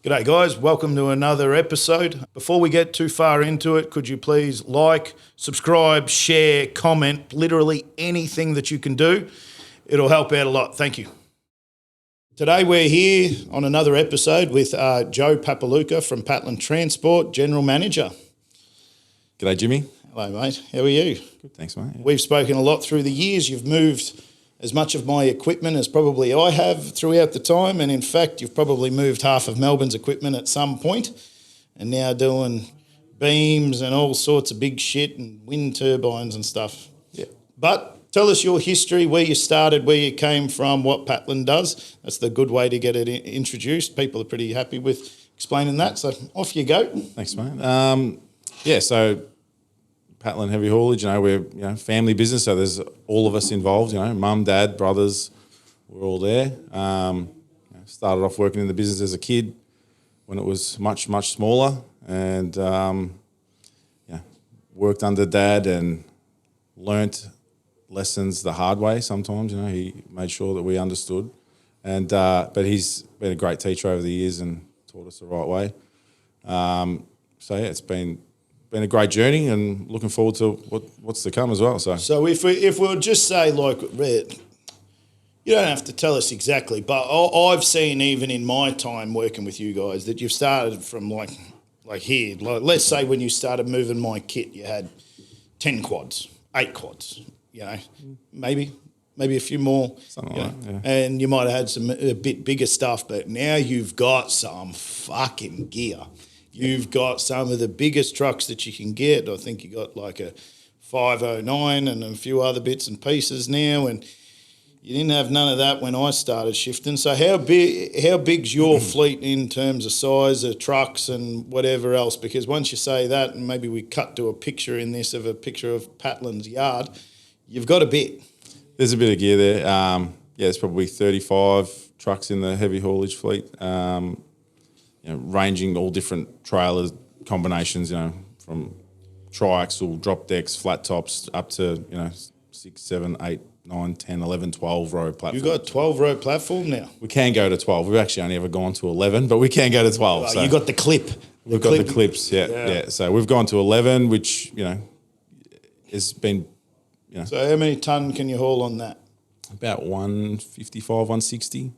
G'day guys, welcome to another episode. Before we get too far into it, could you please like, subscribe, share, comment, literally anything that you can do. It'll help out a lot. Thank you. Today we're here on another episode with Joe Papaluca from Patland Transport, General Manager. G'day, Jimmy. Hello mate, how are you? Good, thanks, mate. Yeah. We've spoken a lot through the years. You've moved as much of my equipment as probably I have throughout the time, and in fact you've probably moved half of Melbourne's equipment at some point, and now doing beams and all sorts of big shit and wind turbines and stuff. Yeah. But tell us your history, where you started, where you came from, what Patland does. That's the good way to get it introduced. People are pretty happy with explaining that, so off you go. Thanks, mate. So Patland Heavy Haulage, we're family business, so there's all of us involved, mum, dad, brothers, we're all there. Started off working in the business as a kid when it was much, much smaller, and worked under dad and learnt lessons the hard way sometimes. He made sure that we understood, and but he's been a great teacher over the years and taught us the right way. It's been a great journey, and looking forward to what's to come as well. So if we'll just say, like, you don't have to tell us exactly, but I've seen even in my time working with you guys that you've started from like here. Like, let's say when you started moving my kit, you had 10 quads, 8 quads, maybe a few more. Something like that, yeah. And you might have had some a bit bigger stuff, but now you've got some fucking gear. You've got some of the biggest trucks that you can get. I think you got like a 509 and a few other bits and pieces now, and you didn't have none of that when I started shifting. So how big's your fleet in terms of size of trucks and whatever else? Because once you say that, and maybe we cut to a picture in this of a picture of Patland's yard, you've got a bit. There's a bit of gear there. There's probably 35 trucks in the heavy haulage fleet. Ranging all different trailer combinations, from triaxle, drop decks, flat tops, up to, 6, 7, 8, 9, 10, 11, 12 row platform. You've got a 12 row platform now? We can go to 12. We've actually only ever gone to 11, but we can go to 12. So you got the clip. We've got the clips, yeah. So we've gone to 11, which, has been, So how many tonne can you haul on that? About 155, 160.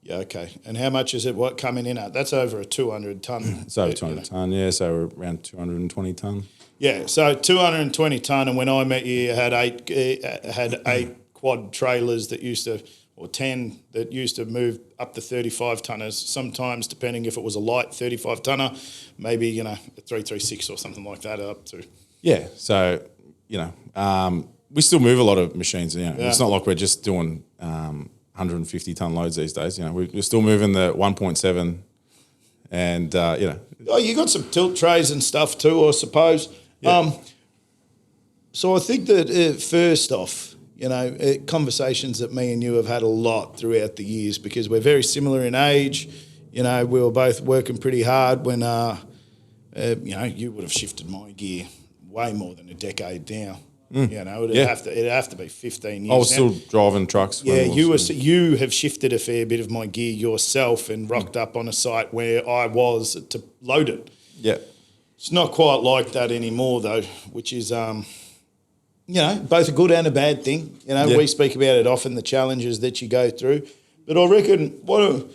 Yeah, okay. And how much is it coming in at? That's over a 200 tonne. It's over 200 tonne, yeah, so we're around 220 tonne. Yeah, so 220 tonne, and when I met you, you had eight quad trailers that used to, or 10 that used to move up to 35 tonners, sometimes depending if it was a light 35 tonner, maybe, a 336 or something like that up to. Yeah, so, we still move a lot of machines, It's not like we're just doing 150 tonne loads these days. We're still moving the 1.7 and, Oh, you got some tilt trays and stuff too, I suppose. Yeah. So I think that first off, conversations that me and you have had a lot throughout the years, because we're very similar in age. We were both working pretty hard when, you would have shifted my gear way more than a decade now. It'd have to be 15 years. I was still driving trucks. Yeah, you have shifted a fair bit of my gear yourself and rocked up on a site where I was to load it. Yeah, it's not quite like that anymore though, which is both a good and a bad thing. We speak about it often, the challenges that you go through. But I reckon we'll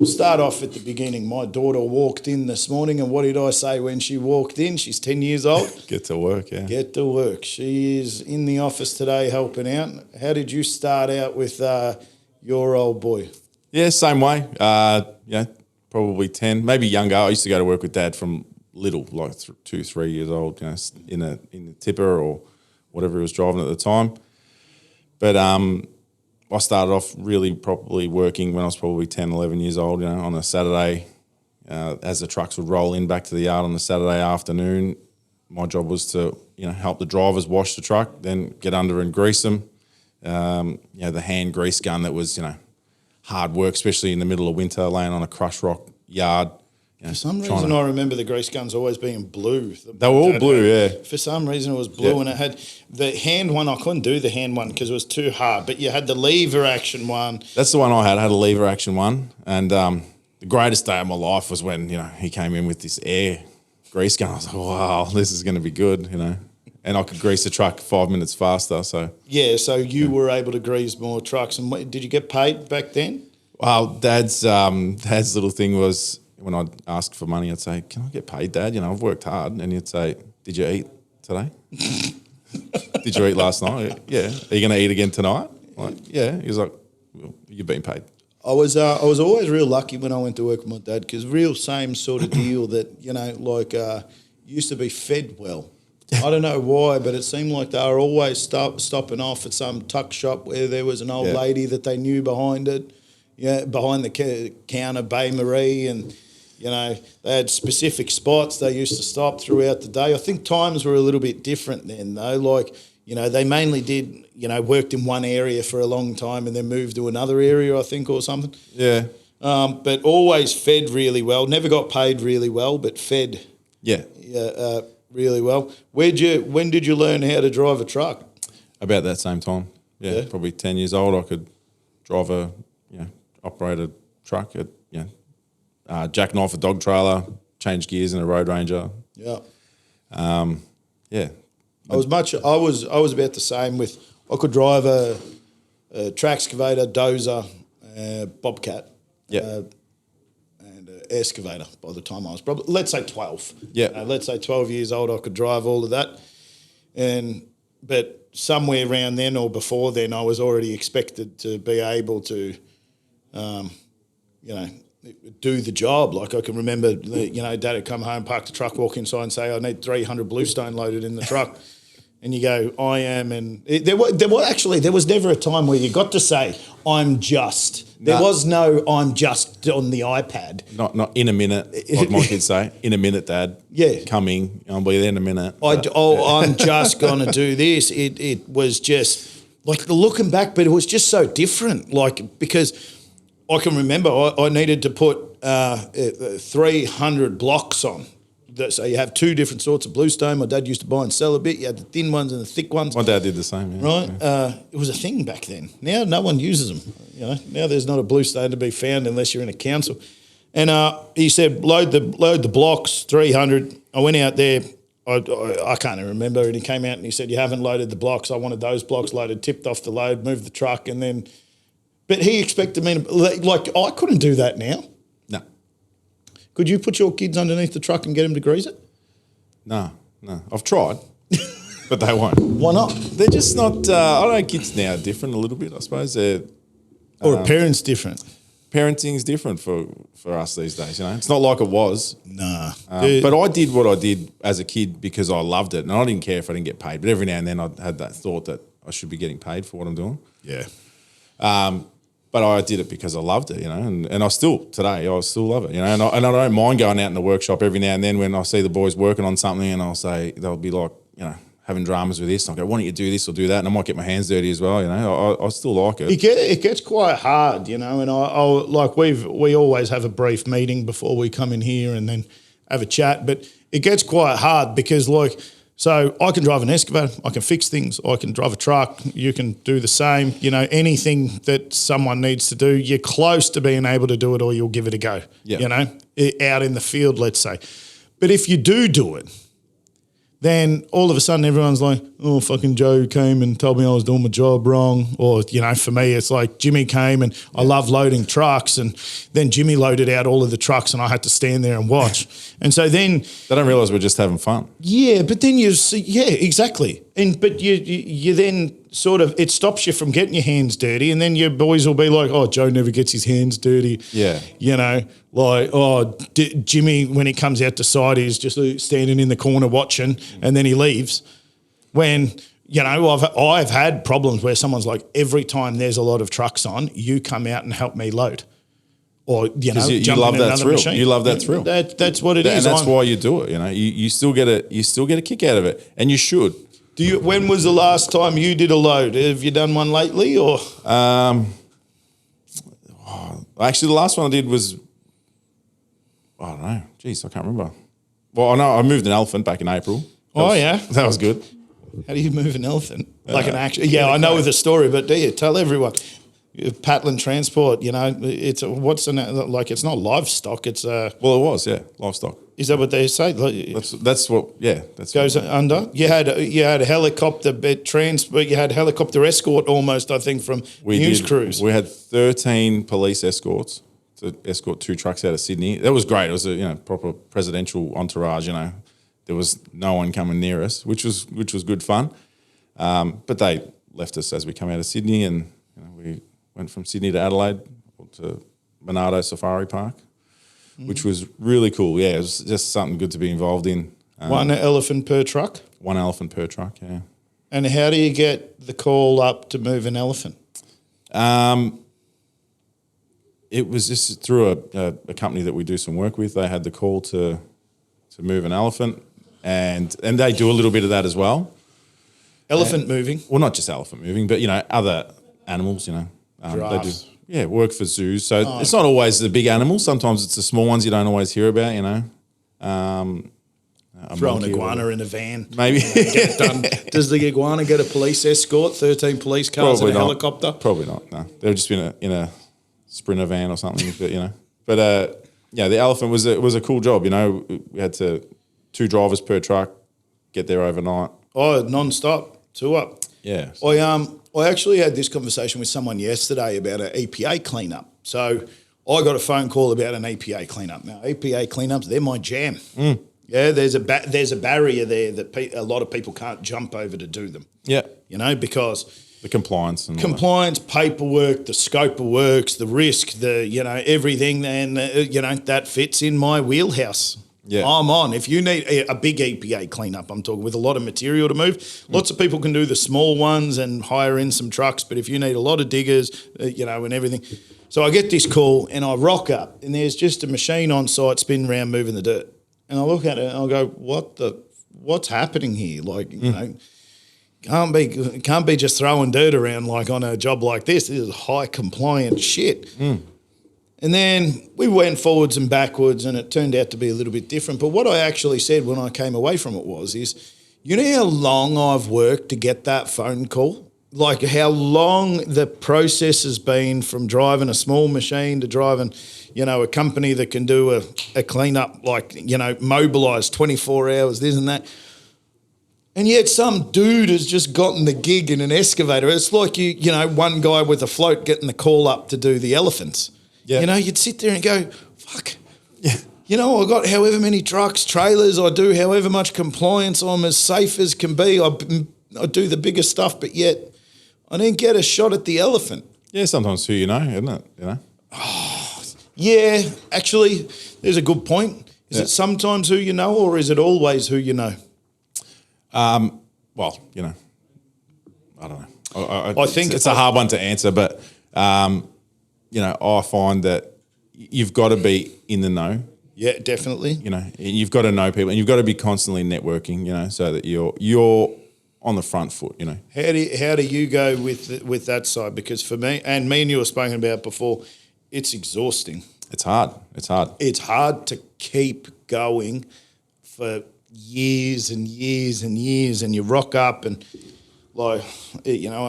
start off at the beginning. My daughter walked in this morning, and what did I say when she walked in? She's 10 years old. Get to work, yeah. Get to work. She is in the office today helping out. How did you start out with your old boy? Yeah, same way. Probably 10, maybe younger. I used to go to work with Dad from little, like 2, 3 years old, in the tipper or whatever he was driving at the time. But I started off really properly working when I was probably 10, 11 years old, on a Saturday. As the trucks would roll in back to the yard on the Saturday afternoon, my job was to, help the drivers wash the truck, then get under and grease them. The hand grease gun that was, hard work, especially in the middle of winter, laying on a crush rock yard. For some reason, I remember the grease guns always being blue. They were all blue, yeah. For some reason, it was blue, and it had the hand one. I couldn't do the hand one because it was too hard, but you had the lever action one. That's the one I had. I had a lever action one, and greatest day of my life was when, he came in with this air grease gun. I was like, wow, this is going to be good, And I could grease the truck 5 minutes faster. So Yeah, so you were able to grease more trucks. And did you get paid back then? well, Dad's little thing was when I'd ask for money, I'd say, "Can I get paid, Dad? I've worked hard." And he'd say, "Did you eat today? Did you eat last night? Yeah. Are you going to eat again tonight?" I'm like, yeah. He was like, well, "You're being paid." I was always real lucky when I went to work with my dad, because real same sort of deal that, used to be fed well. I don't know why, but it seemed like they were always stopping off at some tuck shop where there was an old lady that they knew behind it, behind the counter, Bay Marie, and, they had specific spots they used to stop throughout the day. I think times were a little bit different then, though. They mainly did, worked in one area for a long time and then moved to another area, I think, or something. Yeah. But always fed really well. Never got paid really well, but fed. Yeah. Really well. When did you learn how to drive a truck? About that same time. Yeah. Probably 10 years old. I could drive operate a truck at, jackknife a dog trailer, change gears in a Road Ranger. Yeah. Yeah. I was about the same with, I could drive a track excavator, dozer, bobcat. Yeah. And an excavator by the time I was probably, let's say 12. Yeah. Let's say 12 years old, I could drive all of that. But somewhere around then or before then, I was already expected to be able to, do the job. Like, I can remember, Dad would come home, park the truck, walk inside and say, "I need 300 bluestone loaded in the truck." And you go, "I am," and there was never a time where you got to say, "I'm just." There was no "I'm just" on the iPad. Not in a minute, like my kids say. In a minute, Dad. Yeah. Coming. I'll be there in a minute. I'm just going to do this. It was just, like, looking back, but it was just so different. Like, because I can remember I needed to put 300 blocks on. So you have two different sorts of bluestone. My dad used to buy and sell a bit. You had the thin ones and the thick ones. My dad did the same, yeah. Right? Yeah. It was a thing back then. Now no one uses them. Now there's not a bluestone to be found unless you're in a council. And he said, load the blocks, 300. I went out there. I can't even remember. And he came out and he said, "You haven't loaded the blocks. I wanted those blocks loaded," tipped off the load, moved the truck, and then... But he expected me to... Like, I couldn't do that now. No. Could you put your kids underneath the truck and get them to grease it? No. I've tried, but they won't. Why not? They're just not... I don't know, kids now are different a little bit, I suppose. They're... Or a parent's different. Parenting's different for us these days, It's not like it was. Nah. But I did what I did as a kid because I loved it, and I didn't care if I didn't get paid. But every now and then I had that thought that I should be getting paid for what I'm doing. Yeah. But I did it because I loved it, and I still love it, and I don't mind going out in the workshop every now and then when I see the boys working on something, and I'll say, they'll be like, having dramas with this, and I'll go, "Why don't you do this or do that?" And I might get my hands dirty as well, I still like it. It gets quite hard, and I like we always have a brief meeting before we come in here and then have a chat, but it gets quite hard because, like, so I can drive an excavator, I can fix things, I can drive a truck, you can do the same, anything that someone needs to do, you're close to being able to do it or you'll give it a go, out in the field, let's say. But if you do it, then all of a sudden everyone's like, "Oh, fucking Joe came and told me I was doing my job wrong." Or, for me, it's like Jimmy came and I love loading trucks, and then Jimmy loaded out all of the trucks and I had to stand there and watch. And so then... They don't realise we're just having fun. Yeah, but then you see, yeah, exactly. But you then sort of, it stops you from getting your hands dirty, and then your boys will be like, "Oh, Joe never gets his hands dirty." Yeah. Like, "Oh, Jimmy, when he comes out to site, he's just standing in the corner watching, and then he leaves." When, I've had problems where someone's like, "Every time there's a lot of trucks on, you come out and help me load." Or, you love that thrill. Machine. You love that thrill. That's what it is. And that's why you do it, You still get a kick out of it, and you should. When was the last time you did a load? Have you done one lately, or? Actually, the last one I did was, I don't know. Jeez, I can't remember. Well, I know I moved an elephant back in April. That was good. How do you move an elephant? Like an actual? Yeah, I know the story, but do you tell everyone? Patlin transport, it's it's not livestock. It's Well, it was, yeah, livestock. is that what they say? That's what, yeah. That's Goes what, under. You had a helicopter transport. You had helicopter escort almost. I think from news crews. We had 13 police escorts to escort 2 trucks out of Sydney. That was great. It was a proper presidential entourage. There was no one coming near us, which was good fun. But they left us as we come out of Sydney, and we went from Sydney to Adelaide to Monado Safari Park, which was really cool. Yeah, it was just something good to be involved in. One elephant per truck? One elephant per truck, yeah. And how do you get the call up to move an elephant? It was just through a company that we do some work with. They had the call to move an elephant, and they do a little bit of that as well. Elephant moving? Well, not just elephant moving, but, other animals, they do. Yeah, work for zoos. So it's not always the big animals. Sometimes it's the small ones you don't always hear about, Throw an iguana in a van. Maybe. Get it done. Does the iguana get a police escort, 13 police cars and a helicopter? Probably not, no. They'll just be in a Sprinter van or something, But, the elephant was a cool job, We had 2 drivers per truck, get there overnight. Oh, non-stop, 2 up. Yeah. I actually had this conversation with someone yesterday about an EPA cleanup. So I got a phone call about an EPA cleanup. Now, EPA cleanups, they're my jam. Yeah, there's a barrier there that a lot of people can't jump over to do them. Yeah. Because the compliance and compliance, paperwork, the scope of works, the risk, everything, and that fits in my wheelhouse. Yeah. I'm on. If you need a big EPA cleanup, I'm talking with a lot of material to move. Lots of people can do the small ones and hire in some trucks, but if you need a lot of diggers, and everything. So I get this call and I rock up and there's just a machine on site spinning around moving the dirt. And I look at it and I go, what's happening here? Can't be just throwing dirt around like on a job like this. This is high compliant shit. And then we went forwards and backwards and it turned out to be a little bit different. But what I actually said when I came away from it is, you know how long I've worked to get that phone call? Like how long the process has been from driving a small machine to driving, a company that can do a cleanup, mobilised 24 hours, this and that. And yet some dude has just gotten the gig in an excavator. It's like one guy with a float getting the call up to do the elephants. Yeah. You'd sit there and go, fuck. Yeah. I got however many trucks, trailers, I do however much compliance, I'm as safe as can be. I do the biggest stuff, but yet I didn't get a shot at the elephant. Yeah, sometimes who isn't it? Yeah, actually, there's a good point. Is it sometimes who you know or is it always who you know? Well, I don't know. I think it's a hard one to answer, but I find that you've got to be in the know. Yeah, definitely. You've got to know people, and you've got to be constantly networking. So that you're on the front foot. How do you go with that side? Because for me and you were spoken about before, it's exhausting. It's hard. It's hard to keep going for years and years and years, and you rock up and. I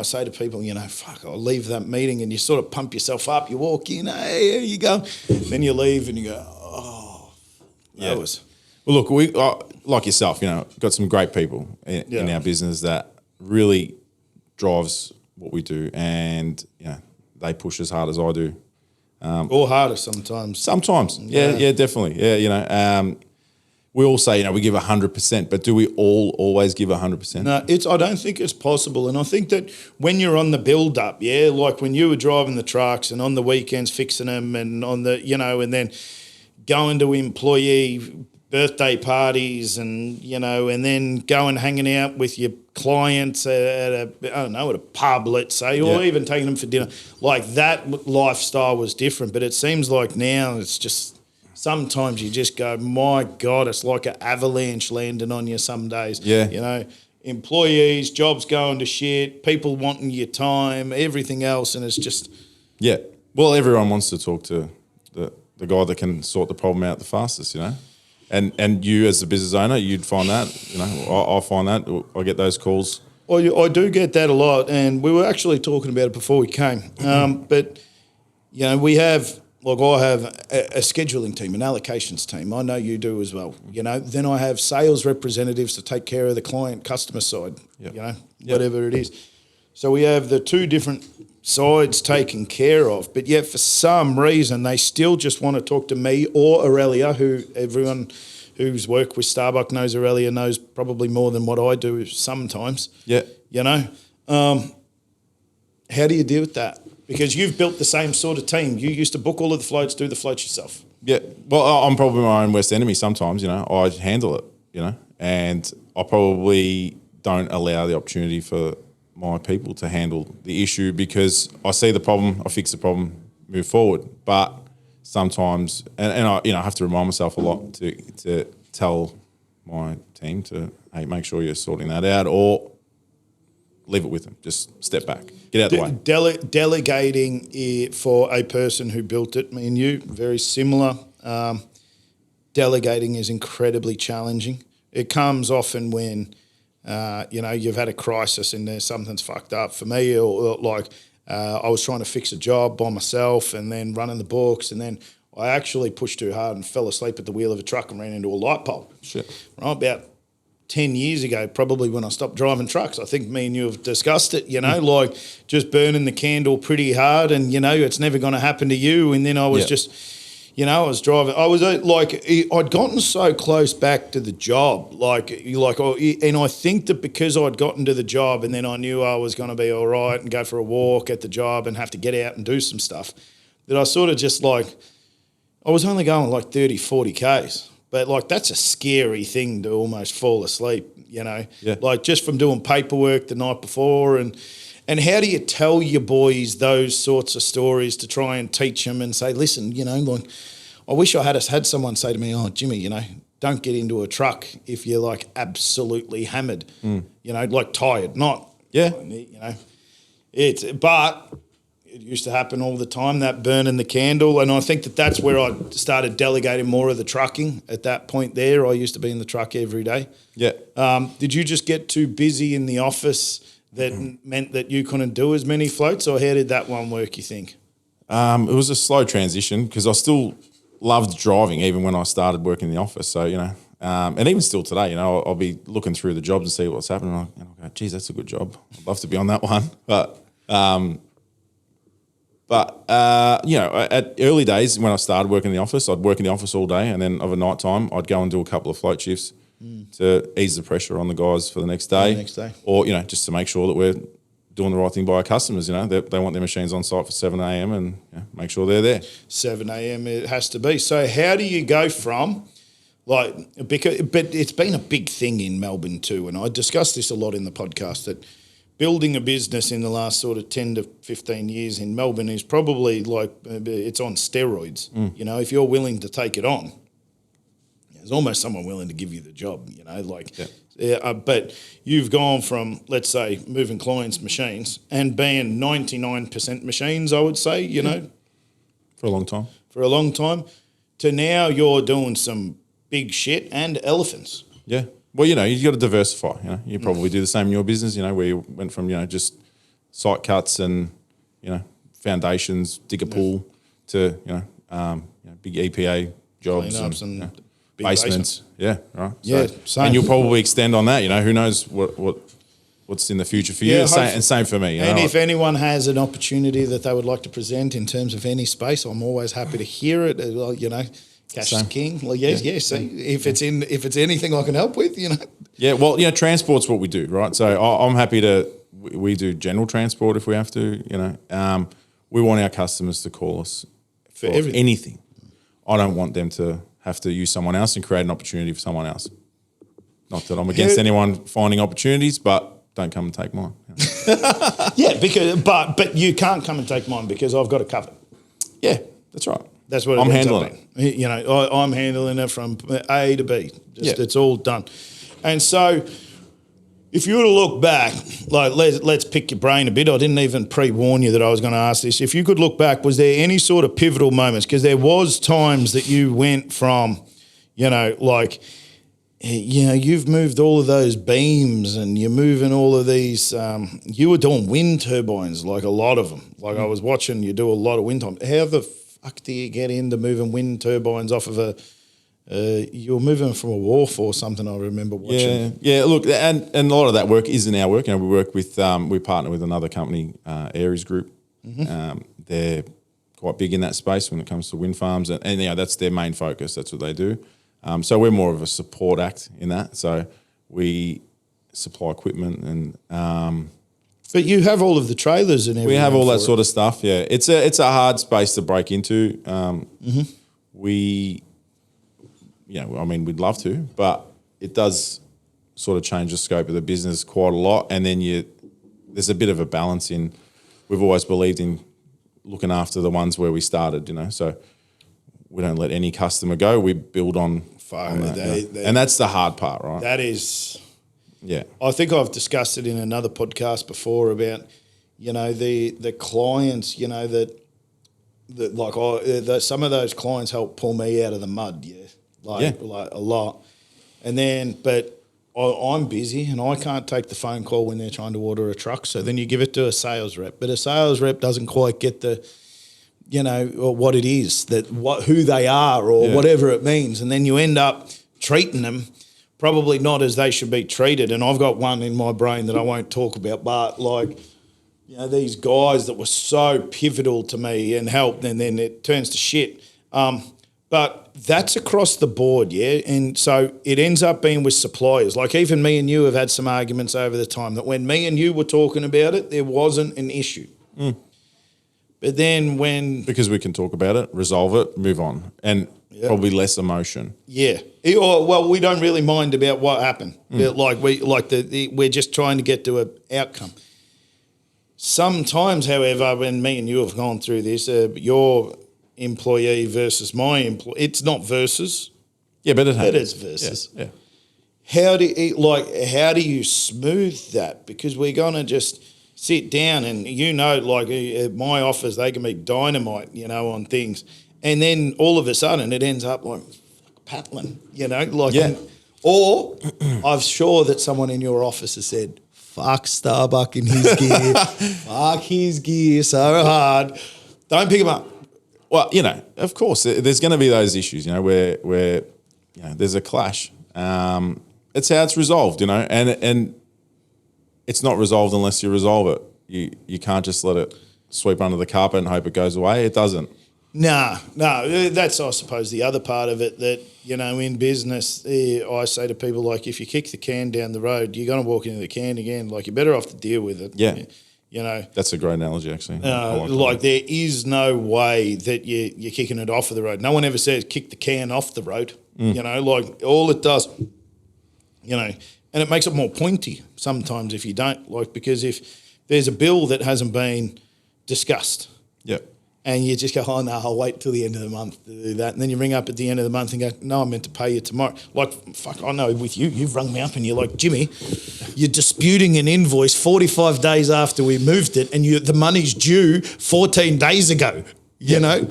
say to people, fuck, I'll leave that meeting and you sort of pump yourself up. You walk in, hey, here you go. Then you leave and you go, oh, that was. Well, look, we like yourself, got some great people in our business that really drives what we do, and they push as hard as I do, or harder sometimes. Sometimes, yeah, definitely, yeah. We all say, we give 100%, but do we all always give 100%? No, I don't think it's possible. And I think that when you're on the build-up, like when you were driving the trucks and on the weekends fixing them and on the, and then going to employee birthday parties and, and then going hanging out with your clients at a pub, let's say, or even taking them for dinner. Like that lifestyle was different. But it seems like now it's just... Sometimes you just go, my God, it's like an avalanche landing on you some days. Yeah. Employees, jobs going to shit, people wanting your time, everything else, and it's just... Yeah. Well, everyone wants to talk to the guy that can sort the problem out the fastest, And you as a business owner, you'd find that, I find that. I get those calls I do get that a lot, and we were actually talking about it before we came. But we have, like, I have a scheduling team, an allocations team. I know you do as well. Then I have sales representatives to take care of the client customer side. Whatever it is. So we have the two different sides taken care of, but yet for some reason they still just want to talk to me or Aurelia, who everyone who's worked with Starbucks knows. Aurelia knows probably more than what I do sometimes. Yeah. How do you deal with that? Because you've built the same sort of team. You used to book all of the floats, do the floats yourself. Yeah. Well, I'm probably my own worst enemy sometimes, I handle it, and I probably don't allow the opportunity for my people to handle the issue because I see the problem, I fix the problem, move forward. But sometimes, and I have to remind myself a lot to tell my team to, hey, make sure you're sorting that out, or leave it with them. Just step back, get out of the way. Delegating for a person who built it, me and you, very similar. Delegating is incredibly challenging. It comes often when you've had a crisis and there's something's fucked up. For me, or like I was trying to fix a job by myself and then running the books, and then I actually pushed too hard and fell asleep at the wheel of a truck and ran into a light pole. Shit. Right, about 10 years ago, probably when I stopped driving trucks. I think me and you have discussed it, like just burning the candle pretty hard, and it's never going to happen to you. And then I was I was driving. I was I'd gotten so close back to the job, and I think that because I'd gotten to the job and then I knew I was going to be all right and go for a walk at the job and have to get out and do some stuff, that I sort of just I was only going 30, 40 Ks. But that's a scary thing to almost fall asleep, Yeah. just from doing paperwork the night before. And how do you tell your boys those sorts of stories to try and teach them and say, listen, I wish I had someone say to me, oh, Jimmy, don't get into a truck if you're absolutely hammered, tired, not, but it used to happen all the time, that burning the candle. And I think that's where I started delegating more of the trucking at that point there. I used to be in the truck every day. Yeah. Did you just get too busy in the office that meant that you couldn't do as many floats, or how did that one work, you think? It was a slow transition because I still loved driving even when I started working in the office. So, and even still today, I'll be looking through the jobs and see what's happening. And I'll go, geez, that's a good job. I'd love to be on that one. But at early days when I started working in the office, I'd work in the office all day, and then over night time, I'd go and do a couple of float shifts to ease the pressure on the guys for the next day. Or, just to make sure that we're doing the right thing by our customers. They want their machines on site for 7 a.m. and make sure they're there. 7 a.m. it has to be. So how do you go from but it's been a big thing in Melbourne too, and I discussed this a lot in the podcast, that building a business in the last sort of 10 to 15 years in Melbourne is probably it's on steroids. If you're willing to take it on, there's almost someone willing to give you the job, but you've gone from, let's say, moving clients' machines and being 99% machines, I would say, For a long time. To now you're doing some big shit and elephants. Yeah. Well, you got to diversify. You probably do the same in your business, where you went from, just site cuts and, foundations, dig a pool to, big EPA jobs. Cleanups and big basements. Yeah, right. Yeah, same. And you'll probably extend on that. Who knows what's in the future for you. Yeah, same for me. And if anyone has an opportunity that they would like to present in terms of any space, I'm always happy to hear it. Cash is king. Well, yes. See, if it's anything I can help with, Yeah, well, transport's what we do, right? So I'm happy to. We do general transport if we have to. We want our customers to call us for anything. I don't want them to have to use someone else and create an opportunity for someone else. Not that I'm against anyone finding opportunities, but don't come and take mine. Yeah, but you can't come and take mine because I've got it covered. Yeah, that's right. That's what I'm handling it. I'm handling it from A to B. It's all done. And so if you were to look back, let's pick your brain a bit. I didn't even pre-warn you that I was going to ask this. If you could look back, was there any sort of pivotal moments? Because there was times that you went from, you've moved all of those beams and you're moving all of these. You were doing wind turbines, like a lot of them. Like I was watching you do a lot of wind time. How the fuck do you get into moving wind turbines off of a? You were moving from a wharf or something. I remember watching. Yeah. Look, and a lot of that work is in our work. We work with we partner with another company, Aries Group. They're quite big in that space when it comes to wind farms, and that's their main focus. That's what they do. So we're more of a support act in that. So we supply equipment and. But you have all of the trailers and everything. We have all that sort of stuff. Yeah, it's a hard space to break into. We'd love to, but it does sort of change the scope of the business quite a lot. And then there's a bit of a balance in. We've always believed in looking after the ones where we started. So we don't let any customer go. We build on that, and that's the hard part, right? That is. Yeah, I think I've discussed it in another podcast before about, the clients, some of those clients help pull me out of the mud, like a lot. And then, but I'm busy and I can't take the phone call when they're trying to order a truck. So then you give it to a sales rep, but a sales rep doesn't quite get the, or what it is, who they are or whatever it means. And then you end up treating them probably not as they should be treated. And I've got one in my brain that I won't talk about, but these guys that were so pivotal to me and helped, and then it turns to shit. But that's across the board, yeah? And so it ends up being with suppliers. Like even me and you have had some arguments over the time that when me and you were talking about it, there wasn't an issue. But then because we can talk about it, resolve it, move on, and probably less emotion. Yeah. Well, we don't really mind about what happened. We're just trying to get to an outcome. Sometimes, however, when me and you have gone through this, your employee versus my employee, it's not versus. Yeah, but it is versus. Yeah. How do you smooth that? Because we're gonna just sit down and at my office they can be dynamite, on things, and then all of a sudden it ends up like Patlin, or I'm sure that someone in your office has said, "Fuck Starbuck in his gear, fuck his gear so hard, don't pick him up." Well, of course, there's going to be those issues, where there's a clash. It's how it's resolved, and it's not resolved unless you resolve it. You can't just let it sweep under the carpet and hope it goes away. It doesn't. No. That's, I suppose, the other part of it that, in business, I say to people, if you kick the can down the road, you're going to walk into the can again. You're better off to deal with it. Yeah. That's a great analogy, actually. There is no way that you're kicking it off of the road. No one ever says kick the can off the road. All it does, and it makes it more pointy sometimes if you don't, because if there's a bill that hasn't been discussed. Yep. And you just go, oh, no, I'll wait till the end of the month to do that. And then you ring up at the end of the month and go, no, I'm meant to pay you tomorrow. I know with you, you've rung me up and you're like, Jimmy, you're disputing an invoice 45 days after we moved it and the money's due 14 days ago, Yeah.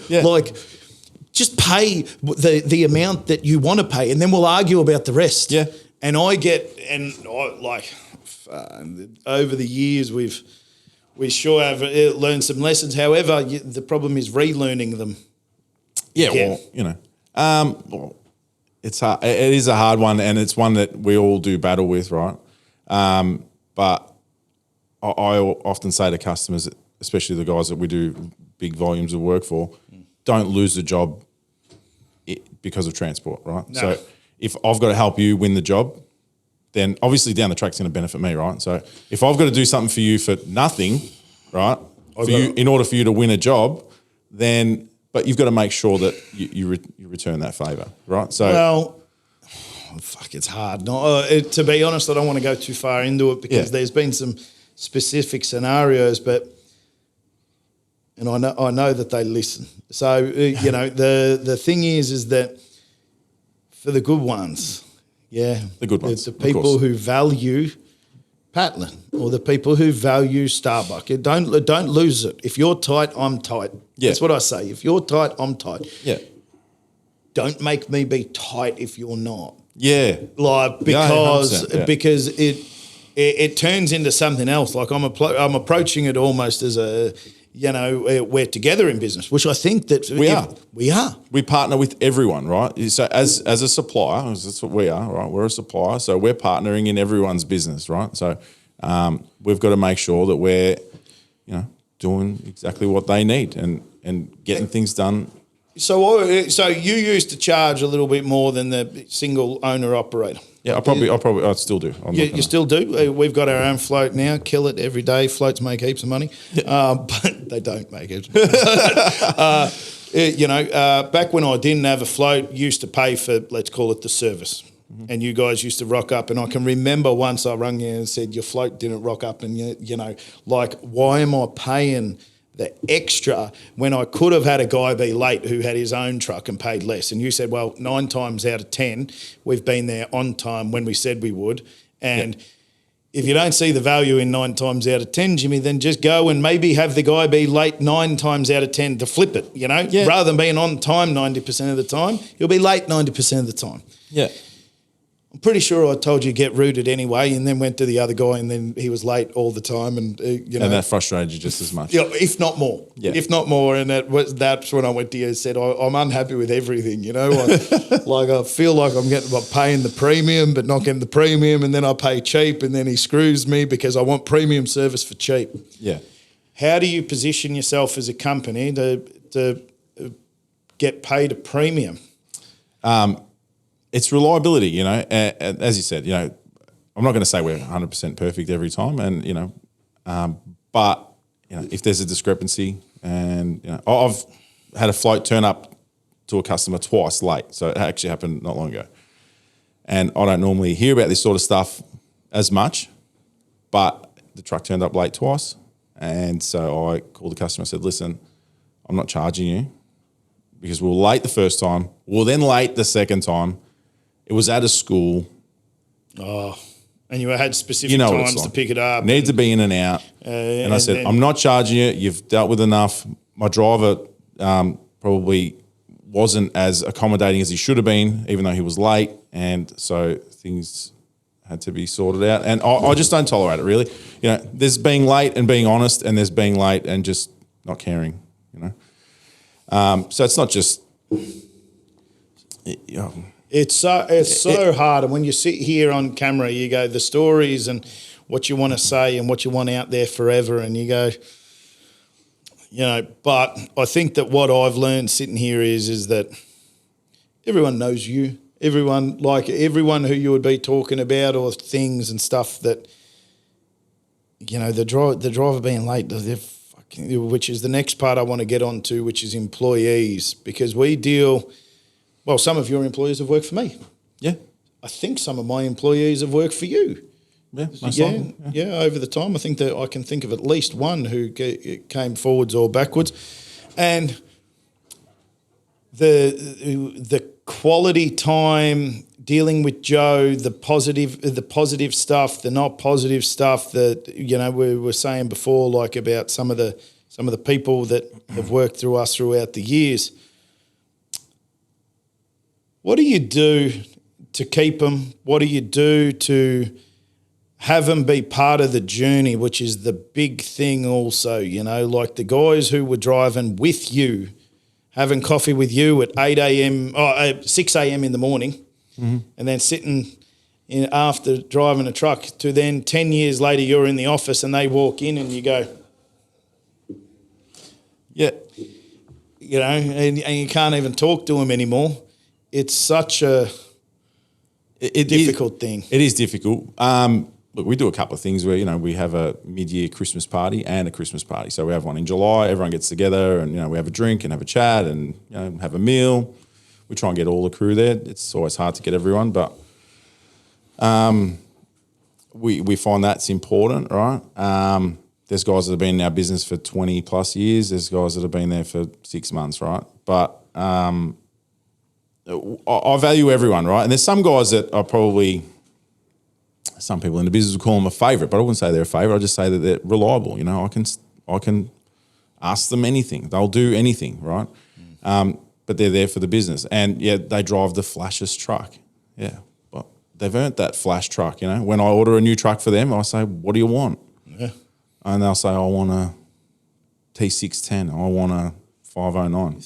just pay the amount that you want to pay and then we'll argue about the rest. Yeah. And over the years we sure have learned some lessons. However, the problem is relearning them. Yeah, it's hard. It is a hard one, and it's one that we all do battle with, right? But I often say to customers, especially the guys that we do big volumes of work for, don't lose the job because of transport, right? No. So if I've got to help you win the job, then obviously down the track's going to benefit me, right? So if I've got to do something for you for nothing, right, in order for you to win a job, but you've got to make sure that you return that favour, right? So it's hard. To be honest, I don't want to go too far into it because there's been some specific scenarios, and I know that they listen. So the thing is that for the good ones. Yeah, the good ones. It's the people who value Patlin or the people who value Starbuck. Don't lose it. If you're tight, I'm tight. Yeah. That's what I say. If you're tight, I'm tight. Yeah. don't make me be tight if you're not. Yeah. Like, Yeah, because 100%, yeah. because it turns into something else. Like I'm approaching it almost as a, we're together in business, which I think that we are. We partner with everyone, right? So as a supplier, that's what we are, right? We're a supplier, so we're partnering in everyone's business, right? So we've got to make sure that we're, doing exactly what they need and getting things done. So you used to charge a little bit more than the single owner operator. Yeah, I still do. You still do? We've got our own float now. Kill it every day. Floats make heaps of money, but they don't make it. Back when I didn't have a float, used to pay for, let's call it the service. Mm-hmm. And you guys used to rock up. And I can remember once I rung you and said, your float didn't rock up. And, why am I paying the extra when I could have had a guy be late who had his own truck and paid less? And you said, well, 9 times out of 10, we've been there on time when we said we would. And if you don't see the value in 9 times out of 10, Jimmy, then just go and maybe have the guy be late 9 times out of 10 to flip it, Rather than being on time 90% of the time, he'll be late 90% of the time. Yeah. I'm pretty ssure I told you get routed anyway, and then went to the other guy, and then he was late all the time, and and that frustrated you just as much. Yeah, if not more. Yeah. If not more, and that's when I went to you and said I'm unhappy with everything. I feel like I'm paying the premium, but not getting the premium, and then I pay cheap, and then he screws me because I want premium service for cheap. Yeah. How do you position yourself as a company to get paid a premium? It's reliability, as you said, I'm not going to say we're 100% perfect every time. And, but, if there's a discrepancy and, I've had a float turn up to a customer twice late. So it actually happened not long ago. And I don't normally hear about this sort of stuff as much, but the truck turned up late twice. And so I called the customer and said, listen, I'm not charging you because we were late the first time. We were then late the second time. It was at a school. Oh, and you had specific times to pick it up. Need to be in and out. And I said, I'm not charging you. You've dealt with enough. My driver probably wasn't as accommodating as he should have been, even though he was late. And so things had to be sorted out. And I just don't tolerate it, really. There's being late and being honest, and there's being late and just not caring, So it's not just... It's so hard, and when you sit here on camera, you go the stories and what you want to say and what you want out there forever, and you go, But I think that what I've learned sitting here is that everyone knows you, everyone who you would be talking about or things and stuff that, the driver being late, which is the next part I want to get onto, which is employees, because we deal. Well, some of your employees have worked for me. Yeah. I think some of my employees have worked for you. Yeah, over the time. I think that I can think of at least one who came forwards or backwards. And the quality time dealing with Joe, the positive stuff, the not positive stuff that, we were saying before, like about some of the people that have worked through us throughout the years. What do you do to keep them? What do you do to have them be part of the journey, which is the big thing also, like the guys who were driving with you, having coffee with you at 6 a.m. in the morning, mm-hmm. and then sitting in after driving a truck to then 10 years later you're in the office and they walk in and you go, yeah, and you can't even talk to them anymore. It's such a difficult thing. It is difficult. Look, we do a couple of things where, we have a mid-year Christmas party and a Christmas party. So we have one in July, everyone gets together and, we have a drink and have a chat and, have a meal. We try and get all the crew there. It's always hard to get everyone, but we find that's important, right? There's guys that have been in our business for 20 plus years. There's guys that have been there for 6 months, right? But I value everyone, right? And there's some guys that are probably, some people in the business would call them a favourite, but I wouldn't say they're a favourite. I just say that they're reliable. I can ask them anything. They'll do anything, right? but they're there for the business. And yeah, they drive the flashiest truck. Yeah, but they've earned that flash truck. You know, when I order a new truck for them, I say, "What do you want?" Yeah. And they'll say, "I want a T610. I want a 509."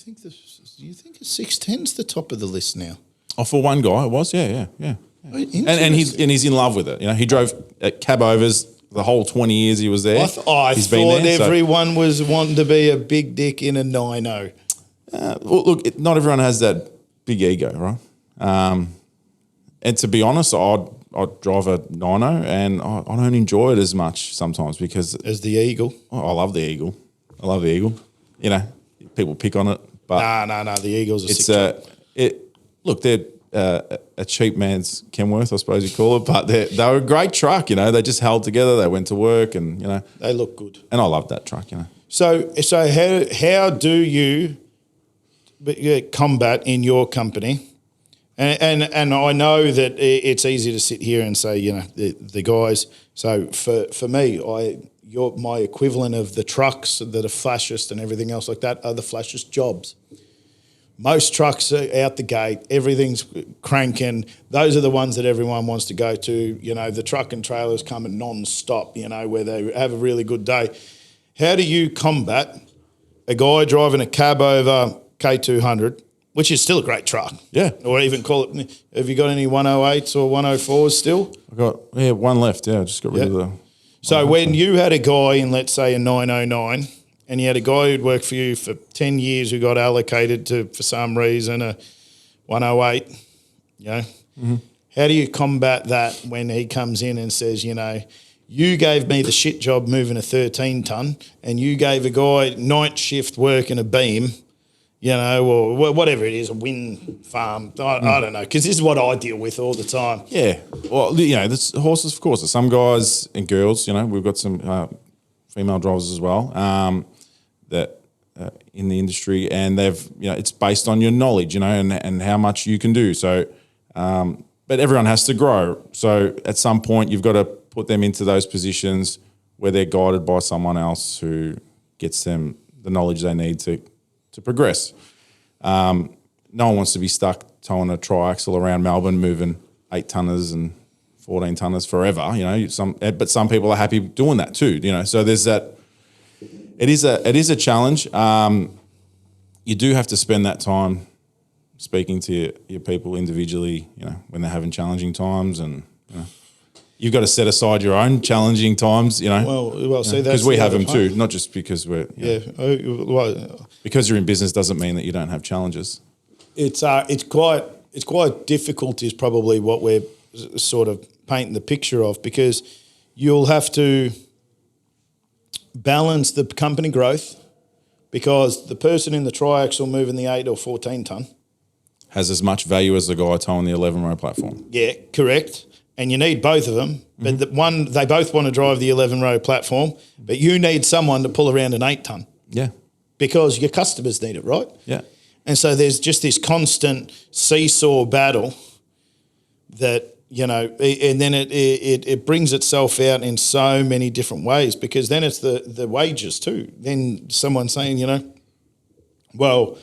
Do you think a 610's the top of the list now? Oh, for one guy, it was. Yeah. And he's in love with it. You know, he drove cab overs the whole 20 years he was there. I He's thought been there, everyone was wanting to be a big dick in a 9.0. Well, look, not everyone has that big ego, right? And to be honest, I'd drive a 9.0 and I don't enjoy it as much sometimes because As the Eagle. I love the Eagle. I love the Eagle. You know, people pick on it, but No. The Eagle's a it's sick truck. look, they're a cheap man's Kenworth, I suppose you call it, but they were a great truck. You know, they just held together. They went to work, and you know, They look good. and I loved that truck. You know, So how do you combat in your company? And I know that it's easy to sit here and say, you know, the guys. So for me, my equivalent of the trucks that are flashest and everything else like that are the flashest jobs. Most trucks are out the gate, everything's cranking. Those are the ones that everyone wants to go to. You know, the truck and trailers coming non-stop, you know, where they have a really good day. How do you combat a guy driving a cab over K200, which is still a great truck? Yeah. Or even call it, have you got any 108s or 104s still? I got one left. Yeah, I just got rid of the. So when you had a guy in, let's say, a 909, and you had a guy who'd worked for you for 10 years who got allocated to, for some reason, a 108, you know, how do you combat that when he comes in and says, you know, you gave me the shit job moving a 13-ton and you gave a guy night shift working a beam, you know, or whatever it is, a wind farm. I don't know, because this is what I deal with all the time. Yeah, well, you know, there's horses, of course. There's some guys and girls. You know, we've got some female drivers as well that in the industry, and they've, you know, it's based on your knowledge, you know, and how much you can do. So, but everyone has to grow. So at some point, you've got to put them into those positions where they're guided by someone else who gets them the knowledge they need to progress. No one wants to be stuck towing a triaxle around Melbourne, moving 8-tonners and 14-tonners forever. You know, but some people are happy doing that too. You know, so there's that. It is a challenge. You do have to spend that time speaking to your people individually. You know, when they're having challenging times, and you know, you've got to set aside your own challenging times. You know, Well, see, that's because we the have other them too, not just because we're because you're in business doesn't mean that you don't have challenges. It's quite difficult is probably what we're sort of painting the picture of, because you'll have to balance the company growth, because the person in the triaxle moving the 8 or 14-ton has as much value as the guy towing the 11-row platform. Yeah, correct. And you need both of them, but they both want to drive the 11-row platform, but you need someone to pull around an 8-ton. Yeah. Because your customers need it, right? Yeah. And so there's just this constant seesaw battle that, you know, and then it brings itself out in so many different ways, because then it's the wages too. Then someone saying, you know, well,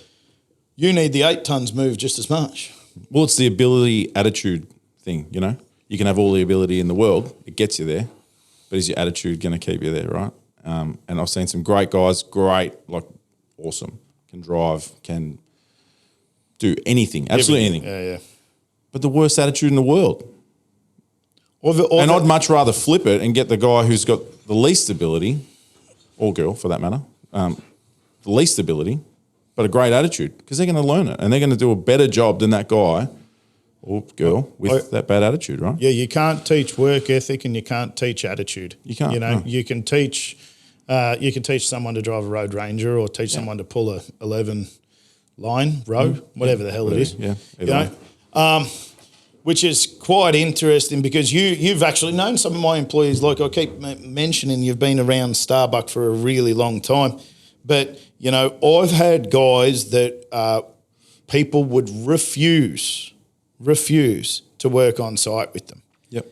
you need the 8 tons moved just as much. Well, it's the ability attitude thing, you know. You can have all the ability in the world, it gets you there, but is your attitude going to keep you there, right? And I've seen some great guys, awesome, can drive, can do anything, absolutely anything. Yeah. But the worst attitude in the world. I'd much rather flip it and get the guy who's got the least ability, or girl for that matter, the least ability, but a great attitude, because they're going to learn it and they're going to do a better job than that guy or girl with that bad attitude, right? Yeah, you can't teach work ethic and you can't teach attitude. You can't. You know, no. you can teach someone to drive a Road Ranger, or teach someone to pull a 11 line row, whatever the hell it is. Yeah, you know, which is quite interesting, because you've actually known some of my employees. Like I keep mentioning, you've been around Starbucks for a really long time, but you know, I've had guys that people would refuse to work on site with them. Yep.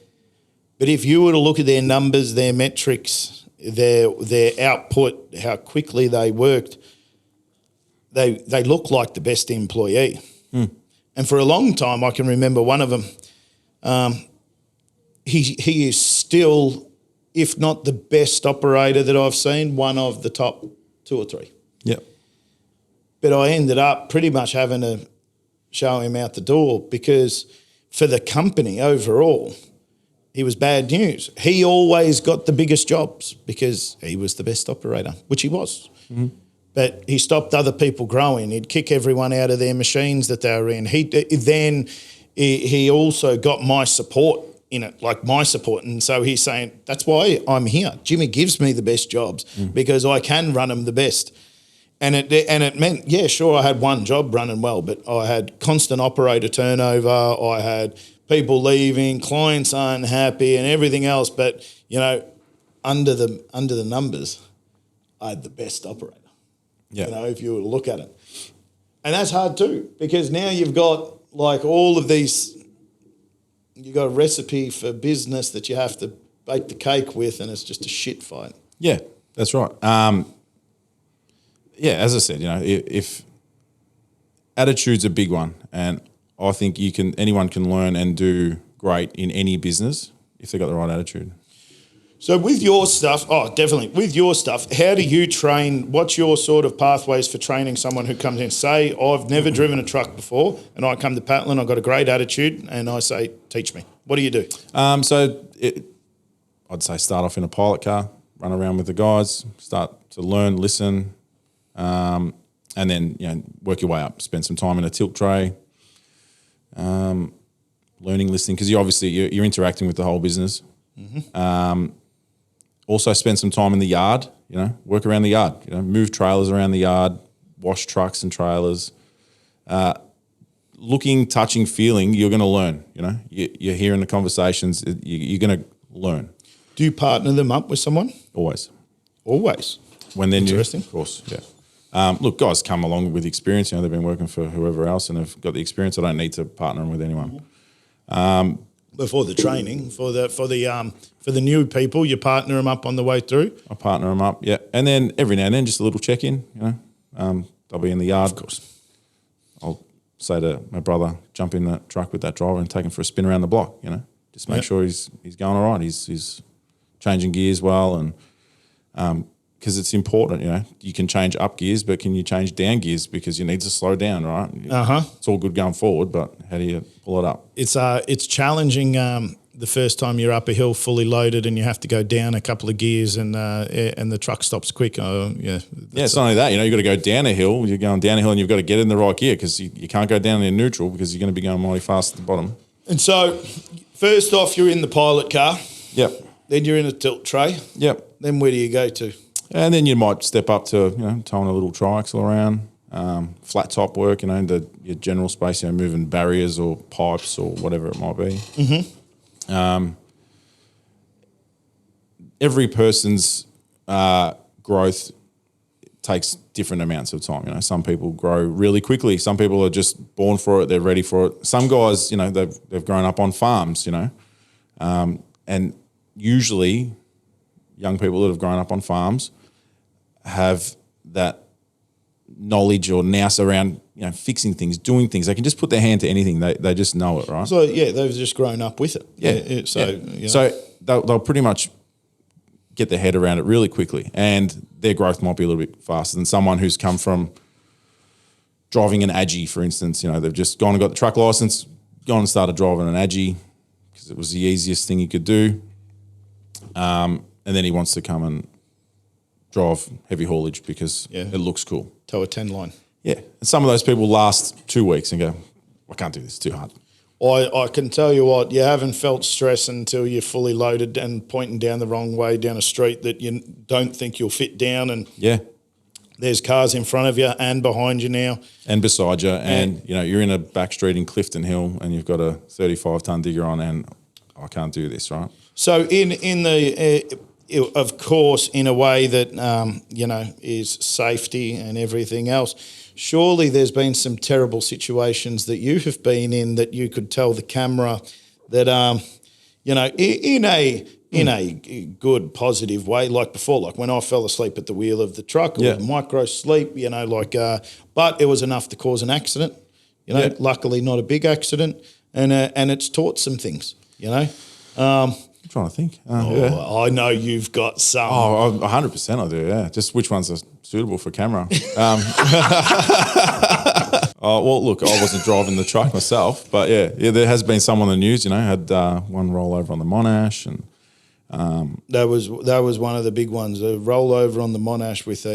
But if you were to look at their numbers, their metrics, their output, how quickly they worked, they look like the best employee. And for a long time, I can remember one of them. He is still, if not the best operator that I've seen, one of the top 2 or 3. Yep. But I ended up pretty much having to show him out the door because for the company overall, he was bad news. He always got the biggest jobs because he was the best operator, which he was. But he stopped other people growing. He'd kick everyone out of their machines that they were in. He also got my support in it, like my support. And so he's saying, that's why I'm here. Jimmy gives me the best jobs because I can run them the best. And it meant, yeah, sure, I had one job running well, but I had constant operator turnover. I had people leaving, clients unhappy and everything else. But, you know, under the numbers, I had the best operator. Yeah. You know, if you were to look at it. And that's hard too, because now you've got like all of these, you've got a recipe for business that you have to bake the cake with, and it's just a shit fight. Yeah, that's right. Yeah, as I said, you know, if attitude's a big one, and I think anyone can learn and do great in any business if they've got the right attitude. So with your stuff, definitely. With your stuff, how do you train? What's your sort of pathways for training someone who comes in? Say, I've never driven a truck before and I come to Patlin, I've got a great attitude and I say, teach me. What do you do? I'd say start off in a pilot car, run around with the guys, start to learn, listen, and then, you know, work your way up. Spend some time in a tilt tray, learning, listening, because you're interacting with the whole business. Also spend some time in the yard, you know, work around the yard, you know, move trailers around the yard, wash trucks and trailers. Looking, touching, feeling, you're going to learn, you know. You're hearing the conversations, you're going to learn. Do you partner them up with someone? Always. Interesting. Of course, yeah. Look, guys come along with experience. You know, they've been working for whoever else and have got the experience. I don't need to partner them with anyone. Before the training, for the new people, you partner them up on the way through? I partner them up, yeah. And then every now and then, just a little check-in, you know. They'll be in the yard. Of course. I'll say to my brother, jump in the truck with that driver and take him for a spin around the block, you know. Just make sure he's going all right. He's changing gears well, and because it's important, you know. You can change up gears, but can you change down gears because you need to slow down, right? It's all good going forward, but how do you pull it up? It's challenging the first time you're up a hill fully loaded and you have to go down a couple of gears and the truck stops quick. It's not only that, you know, you've got to go down a hill. You're going down a hill and you've got to get in the right gear because you can't go down in neutral because you're going to be going mighty fast at the bottom. And so first off, you're in the pilot car. Yep. Then you're in a tilt tray. Yep. Then where do you go to? And then you might step up to, you know, towing a little triaxle around, flat top work, you know, your general space, you know, moving barriers or pipes or whatever it might be. Every person's growth takes different amounts of time. You know, some people grow really quickly. Some people are just born for it. They're ready for it. Some guys, you know, they've grown up on farms, you know, and usually young people that have grown up on farms have that knowledge or nous around, you know, fixing things, doing things. They can just put their hand to anything. They just know it, right? So, yeah, they've just grown up with it. You know. So they'll pretty much get their head around it really quickly, and their growth might be a little bit faster than someone who's come from driving an Aggie, for instance. You know, they've just gone and got the truck license, gone and started driving an Aggie because it was the easiest thing he could do. And then he wants to come and drive heavy haulage because it looks cool. Tow a 10 line. Yeah. And some of those people last 2 weeks and go, I can't do this, it's too hard. I can tell you what, you haven't felt stress until you're fully loaded and pointing down the wrong way down a street that you don't think you'll fit down, and there's cars in front of you and behind you now. And beside you. And you know, you're in a back street in Clifton Hill and you've got a 35-ton digger on and I can't do this, right? So in the of course, in a way that, you know, is safety and everything else, surely there's been some terrible situations that you have been in that you could tell the camera that you know, in a good, positive way, like before, like when I fell asleep at the wheel of the truck, it was micro sleep, you know, like, but it was enough to cause an accident, you know, luckily not a big accident, and it's taught some things, you know. I'm trying to think. I know you've got some. Oh, 100% I do, yeah. Just which ones are suitable for camera. Oh, well, look, I wasn't driving the truck myself, but yeah, there has been some on the news, you know, had one rollover on the Monash and that was one of the big ones, a rollover on the Monash with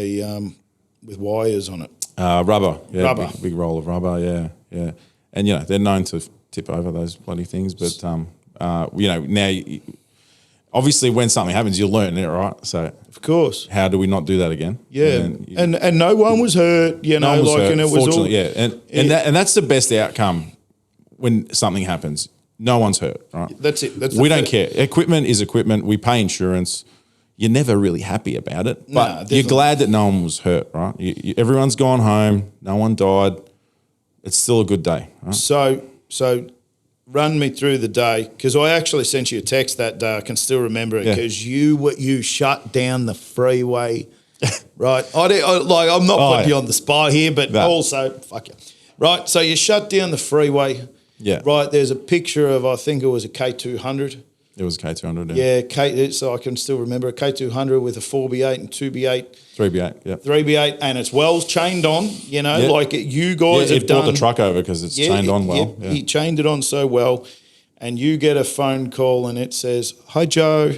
with wires on it. rubber. Yeah, Rubber. Big roll of rubber, yeah. And, you know, they're known to tip over those bloody things, but, you know, now obviously when something happens, you learn it, right? So Of course. how do we not do that again? Yeah. And no one was hurt, you know, was like, hurt, and it was all. yeah. And that's the best outcome when something happens. No one's hurt, right? That's it. We don't care. Equipment is equipment. We pay insurance. You're never really happy about it, but you're glad that no one was hurt, right? Everyone's gone home. No one died. It's still a good day, right? So run me through the day, because I actually sent you a text that day. I can still remember it, because you shut down the freeway, right? I'm not putting you on the spot here, but also fuck you, right? So you shut down the freeway, right? There's a picture of, I think it was a K200. It was K200. Yeah, so I can still remember a K200 with a 4B8 and 2B8. 3B8, yeah. 3B8, and it's well chained on, you know, like you guys have done. It brought the truck over because it's chained on well. Yeah, he chained it on so well, and you get a phone call and it says, "Hi, Joe,"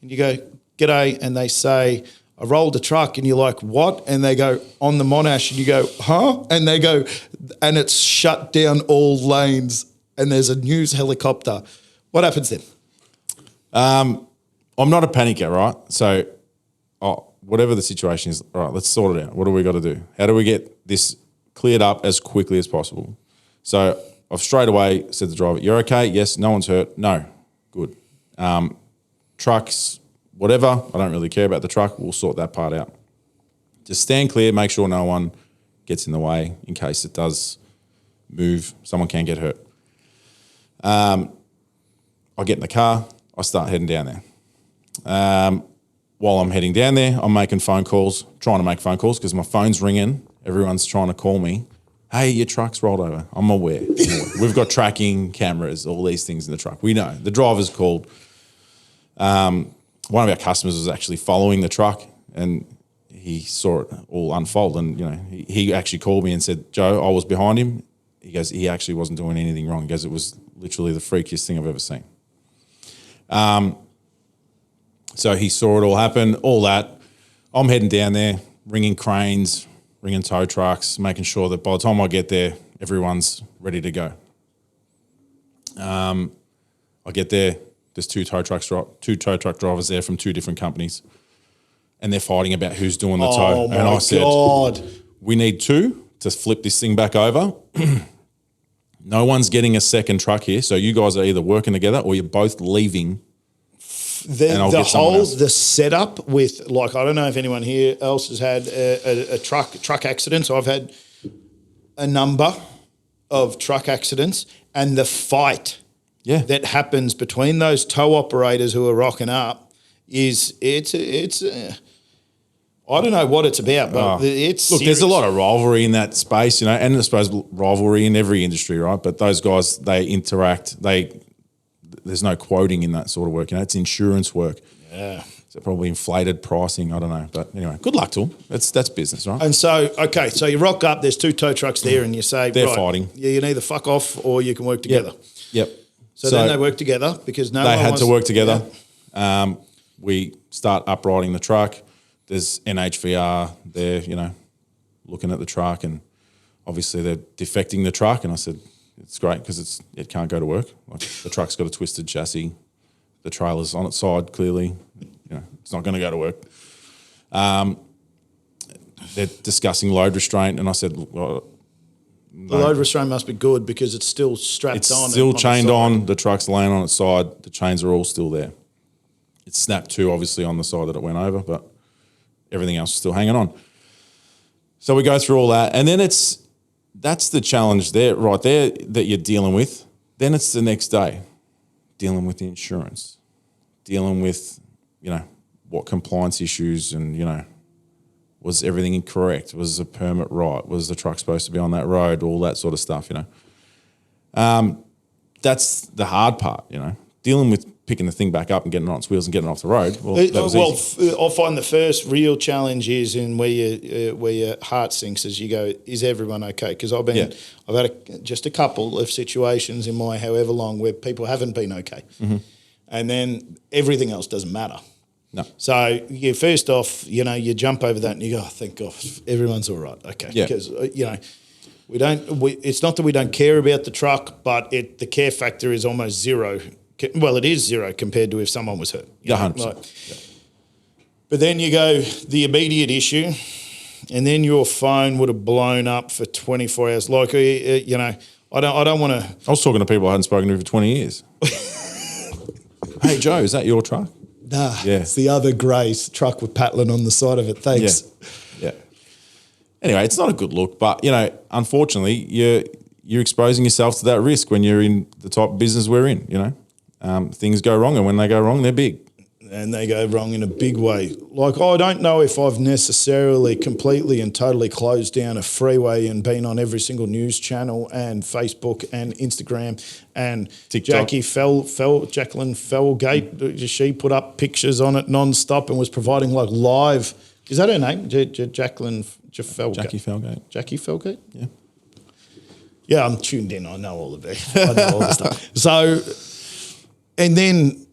and you go, "G'day," and they say, "I rolled a truck," and you're like, "What?" And they go, "On the Monash," and you go, "Huh?" And they go, and it's shut down all lanes, and there's a news helicopter. What happens then? I'm not a panicker, right? So, whatever the situation is, all right, let's sort it out. What do we got to do? How do we get this cleared up as quickly as possible? So I've straight away said to the driver, "You're okay? Yes. No one's hurt? No. Good. Trucks, whatever. I don't really care about the truck. We'll sort that part out. Just stand clear. Make sure no one gets in the way in case it does move. Someone can get hurt." I get in the car. I start heading down there. While I'm heading down there, I'm making phone calls, trying to make phone calls because my phone's ringing. Everyone's trying to call me. "Hey, your truck's rolled over." I'm aware. We've got tracking cameras, all these things in the truck. We know. The driver's called. One of our customers was actually following the truck, and he saw it all unfold. And, you know, he actually called me and said, "Joe, I was behind him." He goes, "He actually wasn't doing anything wrong." He goes, "It was literally the freakiest thing I've ever seen." So he saw it all happen, all that. I'm heading down there, ringing cranes, ringing tow trucks, making sure that by the time I get there, everyone's ready to go. I get there, there's two tow truck drivers there from two different companies, and they're fighting about who's doing the tow. And I said, "We need two to flip this thing back over." No one's getting a second truck here, so you guys are either working together or you're both leaving. The setup with, like, I don't know if anyone here else has had a truck accident. So I've had a number of truck accidents, and the fight that happens between those tow operators who are rocking up is I don't know what it's about, but it's look. serious. There's a lot of rivalry in that space, you know, and I suppose rivalry in every industry, right? But those guys, they interact. There's no quoting in that sort of work, you know. It's insurance work. Yeah, so probably inflated pricing. I don't know, but anyway, good luck to them. That's business, right? And so, okay, so you rock up. There's two tow trucks there, and you say they're fighting. Yeah, you can either fuck off or you can work together. Yep. So then they work together because they had to work together. Yeah. We start uprighting the truck. There's NHVR there, you know, looking at the truck, and obviously they're defecting the truck. And I said, "It's great because it can't go to work. Like, the truck's got a twisted chassis. The trailer's on its side, clearly. You know, it's not going to go to work." They're discussing load restraint, and I said, "Well, the load restraint must be good because it's still strapped on. It's still chained on. The truck's laying on its side. The chains are all still there. It's snapped too, obviously, on the side that it went over, but everything else is still hanging on." So we go through all that, and then that's the challenge there, right there, that you're dealing with. Then it's the next day. dealing with the insurance, dealing with, what compliance issues and, was everything incorrect? Was the permit right? Was the truck supposed to be on that road? All that sort of stuff, That's the hard part, Dealing with picking the thing back up and getting it on its wheels and getting it off the road. Well, that was easy. I find the first real challenge is in where your heart sinks as you go, is everyone okay? Because I've had just a couple of situations in my however long where people haven't been okay. Mm-hmm. And then everything else doesn't matter. No. So first off, you jump over that and you go, oh, thank God, everyone's all right. Okay. Yeah. Because, it's not that we don't care about the truck, but the care factor is almost zero. Well, it is zero compared to if someone was hurt. 100%. But then you go the immediate issue, and then your phone would have blown up for 24 hours. Like, I don't want to. I was talking to people I hadn't spoken to for 20 years. Hey, Joe, is that your truck? Nah, Yeah. It's the other grey truck with Patlin on the side of it. Thanks. Yeah. Anyway, it's not a good look, but unfortunately, you're exposing yourself to that risk when you're in the type of business we're in. Things go wrong, and when they go wrong, they're big. And they go wrong in a big way. Like, I don't know if I've necessarily completely and totally closed down a freeway and been on every single news channel and Facebook and Instagram and TikTok. Jacqueline Felgate, she put up pictures on it non-stop and was providing like live, is that her name? Jacqueline Felgate? Jackie Felgate. Jackie Felgate? Yeah. Yeah, I'm tuned in. I know all of it. I know all the stuff. So, and then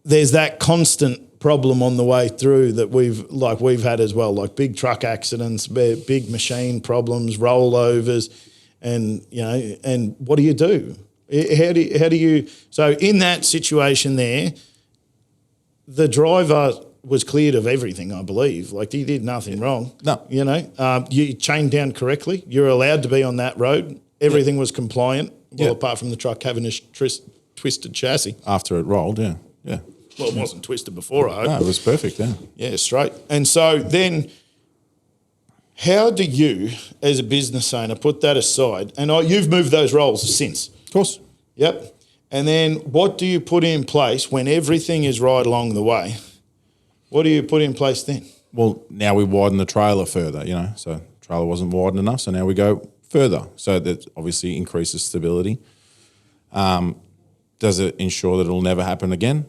there's that constant problem on the way through that we've had as well, like big truck accidents, big machine problems, rollovers, and and what do you do? How do you? So in that situation there, the driver was cleared of everything, I believe. Like, he did nothing wrong. No. You chained down correctly. You're allowed to be on that road. Everything was compliant, apart from the truck having a twisted chassis. After it rolled, yeah. Well, it wasn't twisted before, I hope. No, it was perfect, yeah. Yeah, straight. And so then how do you, as a business owner, put that aside? And you've moved those roles since. Of course. Yep. And then what do you put in place when everything is right along the way? What do you put in place then? Well, now we widen the trailer further, so the trailer wasn't wide enough, so now we go further. So that obviously increases stability. Does it ensure that it'll never happen again?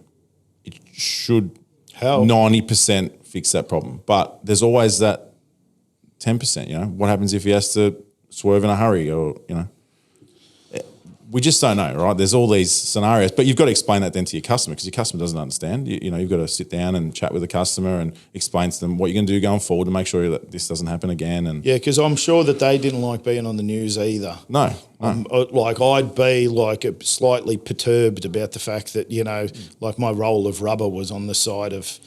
It should 90% fix that problem. But there's always that 10%, What happens if he has to swerve in a hurry or, We just don't know, right? There's all these scenarios, but you've got to explain that then to your customer because your customer doesn't understand. You've got to sit down and chat with the customer and explain to them what you're going to do going forward to make sure that this doesn't happen again. And yeah, because I'm sure that they didn't like being on the news either. No. I'd be slightly perturbed about the fact that, like my roll of rubber was on the side of,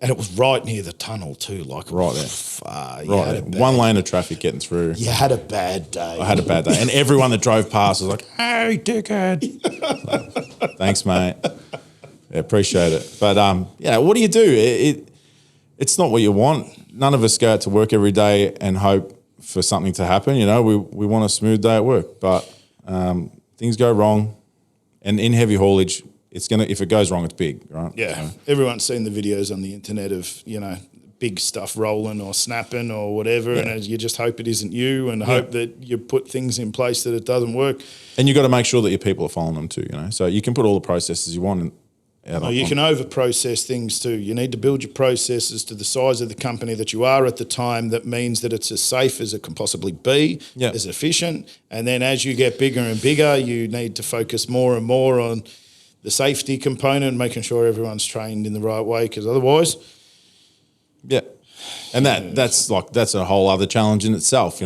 and it was right near the tunnel too, right there. Far. Right there. One lane of traffic getting through. You had a bad day. I had a bad day. And everyone that drove past was like, hey, dickhead. Thanks, mate. Yeah, appreciate it. But, what do you do? It's not what you want. None of us go out to work every day and hope for something to happen. We want a smooth day at work. But things go wrong. And in heavy haulage, if it goes wrong, it's big, right? Yeah. So. Everyone's seen the videos on the internet of, big stuff rolling or snapping or whatever, and you just hope it isn't you and hope that you put things in place that it doesn't work. And you've got to make sure that your people are following them too, So you can put all the processes you want you can over-process things too. You need to build your processes to the size of the company that you are at the time. That means that it's as safe as it can possibly be, as efficient. And then as you get bigger and bigger, you need to focus more and more on the safety component, making sure everyone's trained in the right way, because otherwise... Yeah. And that's a whole other challenge in itself,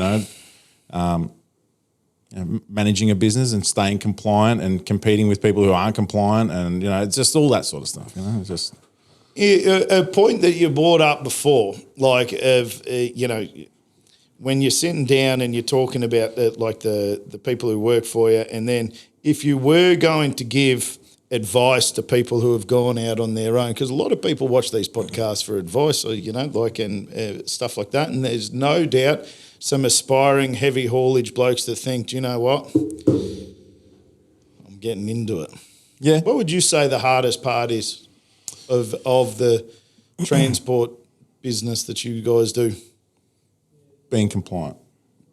managing a business and staying compliant and competing with people who aren't compliant and, it's just all that sort of stuff, It's just... A point that you brought up before, when you're sitting down and you're talking about the people who work for you, and then if you were going to give advice to people who have gone out on their own, because a lot of people watch these podcasts for advice, or and stuff like that. And there's no doubt some aspiring heavy haulage blokes that think, do you know what? I'm getting into it. Yeah. What would you say the hardest part is of the transport business that you guys do? Being compliant.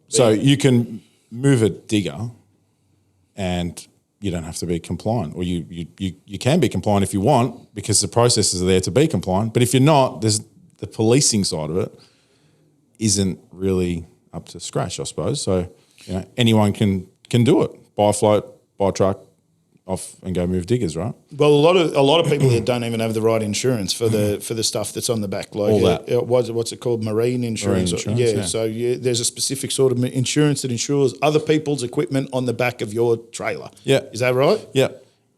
So you can move a digger and you don't have to be compliant, or you can be compliant if you want, because the processes are there to be compliant. But if you're not, there's the policing side of it isn't really up to scratch, I suppose. So, anyone can do it. Buy a float, buy a truck, off and go move diggers, right? Well, a lot of people that don't even have the right insurance for the stuff that's on the back, like all that. What's it called, marine insurance? Yeah. So there's a specific sort of insurance that insures other people's equipment on the back of your trailer. Yeah, is that right? Yeah,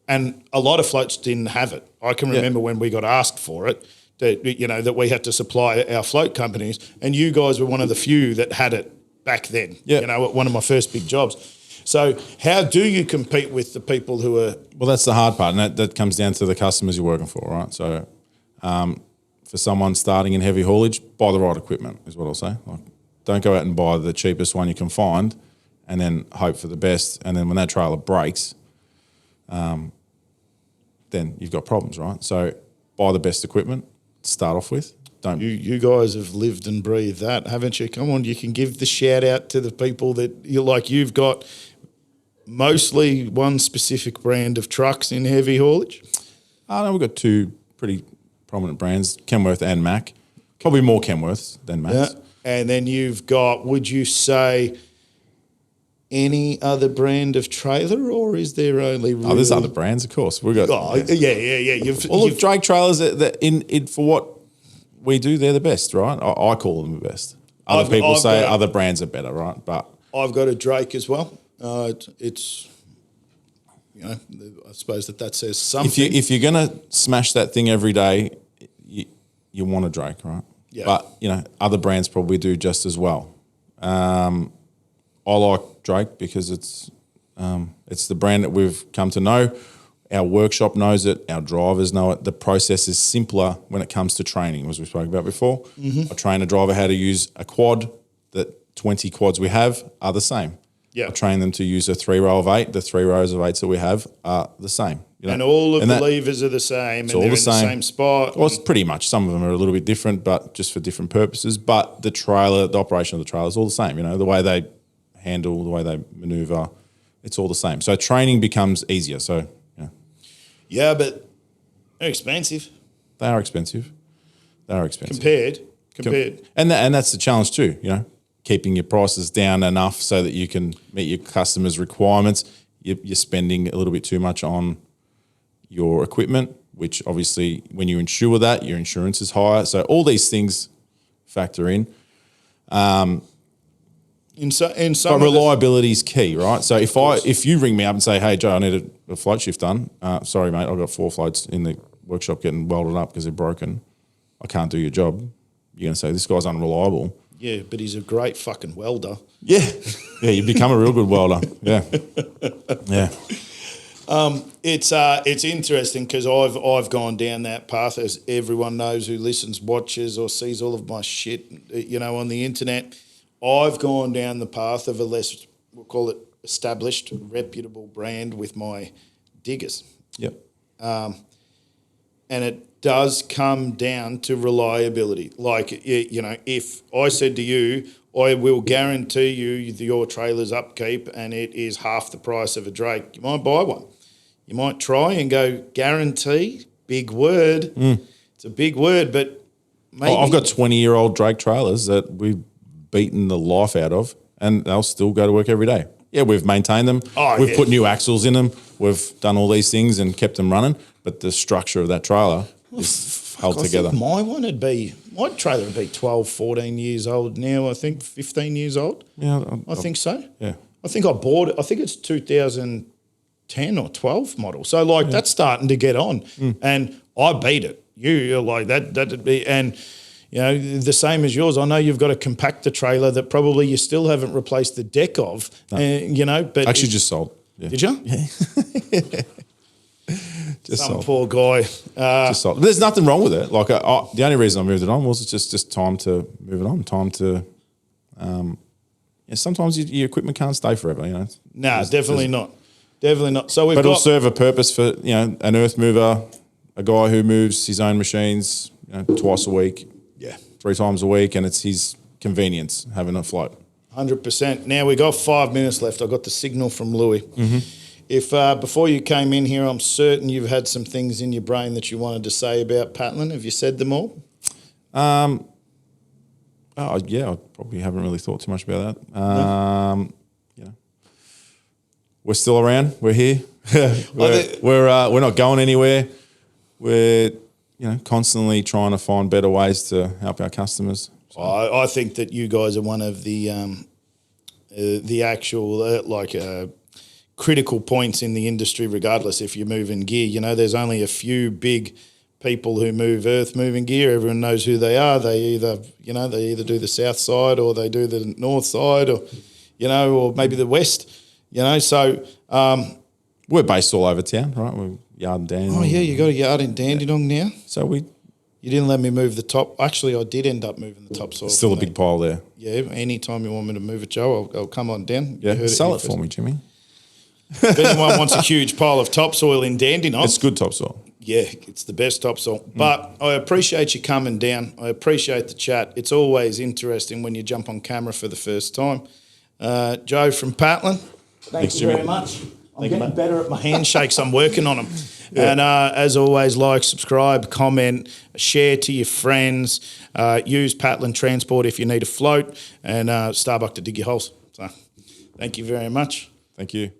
and a lot of floats didn't have it. I can remember when we got asked for it, that we had to supply our float companies, and you guys were one of the few that had it back then. Yeah, at one of my first big jobs. So how do you compete with the people who are... Well, that's the hard part, and that comes down to the customers you're working for, right? So for someone starting in heavy haulage, buy the right equipment is what I'll say. Like, don't go out and buy the cheapest one you can find and then hope for the best. And then when that trailer breaks, then you've got problems, right? So buy the best equipment to start off with. Don't. You guys have lived and breathed that, haven't you? Come on, you can give the shout out to the people that you've got mostly one specific brand of trucks in heavy haulage? No, we've got two pretty prominent brands, Kenworth and Mack. Probably more Kenworths than Macks. Yeah. And then you've got, would you say, any other brand of trailer, or is there only really... Oh, there's other brands, of course. We've got... Oh, yeah. Look, drag trailers, that in for what we do, they're the best, right? I call them the best. Other people say other brands are better, right? But I've got a Drake as well. It's I suppose that says something. If you're going to smash that thing every day, you want a Drake, right? Yeah. But other brands probably do just as well. I like Drake because it's the brand that we've come to know. Our workshop knows it. Our drivers know it. The process is simpler when it comes to training, as we spoke about before. Mm-hmm. I train a driver how to use a quad. The 20 quads we have are the same. Yeah. I train them to use a 3-row of 8. The 3 rows of 8s that we have are the same. And all of the levers are the same, and they're in the same spot. Well, it's pretty much. Some of them are a little bit different, but just for different purposes. But the operation of the trailer is all the same. The way they handle, the way they maneuver, it's all the same. So training becomes easier. So, yeah, but they're expensive. They are expensive. Compared. And that's the challenge too, keeping your prices down enough so that you can meet your customers' requirements. You're spending a little bit too much on your equipment, which obviously when you insure that, your insurance is higher. So all these things factor in. But reliability is key, right? So if you ring me up and say, "Hey Joe, I need a float shift done," sorry mate, I've got 4 floats in the workshop getting welded up because they're broken. I can't do your job. You're going to say this guy's unreliable. Yeah, but he's a great fucking welder. Yeah, you become a real good welder. Yeah. It's interesting because I've gone down that path, as everyone knows who listens, watches, or sees all of my shit, on the internet. I've gone down the path of a less, we'll call it established, reputable brand with my diggers. Yep. And it does come down to reliability. Like, if I said to you, I will guarantee you your trailer's upkeep and it is half the price of a Drake, you might buy one. You might try and go, guarantee, big word. It's a big word, but maybe... I've got 20-year-old Drake trailers that we've beaten the life out of, and they'll still go to work every day. Yeah, we've maintained them. We've put new axles in them. We've done all these things and kept them running, but the structure of that trailer is held together. My trailer would be 12, 14 years old now, I think 15 years old. Yeah. I think so. Yeah. I think I bought it. I think it's 2010 or 12 model. So that's starting to get on, and I beat it. You're like that'd be, and the same as yours. I know you've got a compactor trailer that probably you still haven't replaced the deck of. No. But actually just sold. Yeah. Did you? Yeah. Just Some sold. poor guy. Just sold. There's nothing wrong with it. Like the only reason I moved it on was just time to move it on. Time to. Sometimes your equipment can't stay forever. No, definitely not. Definitely not. So we've But it'll got serve a purpose for, an earth mover, a guy who moves his own machines, twice a week, 3 times a week, and it's his convenience having a float. 100%. Now we got 5 minutes left. I got the signal from Louis. Mm-hmm. If before you came in here, I'm certain you've had some things in your brain that you wanted to say about Patlin. Have you said them all? I probably haven't really thought too much about that. We're still around. We're here. we're not going anywhere. We're constantly trying to find better ways to help our customers. So. I think that you guys are one of the actual critical points in the industry. Regardless if you're moving gear, there's only a few big people who move earth moving gear. Everyone knows who they are. They either do the south side or they do the north side, or maybe the west. So we're based all over town, right? We're Yard and Dandenong. Oh yeah, you got a yard in Dandenong now. So you didn't let me move the top. Actually, I did end up moving the topsoil. Still a big pile there. Yeah, anytime you want me to move it, Joe, I'll come on down. Yeah, sell it for me, Jimmy. If anyone wants a huge pile of topsoil in Dandenong, it's good topsoil. Yeah, it's the best topsoil. But I appreciate you coming down. I appreciate the chat. It's always interesting when you jump on camera for the first time. Joe from Patlin, thank you very much. I'm getting better at my handshakes. I'm working on them. Yeah. And as always, like, subscribe, comment, share to your friends. Use Patlin Transport if you need a float, and Starbuck to dig your holes. So thank you very much. Thank you.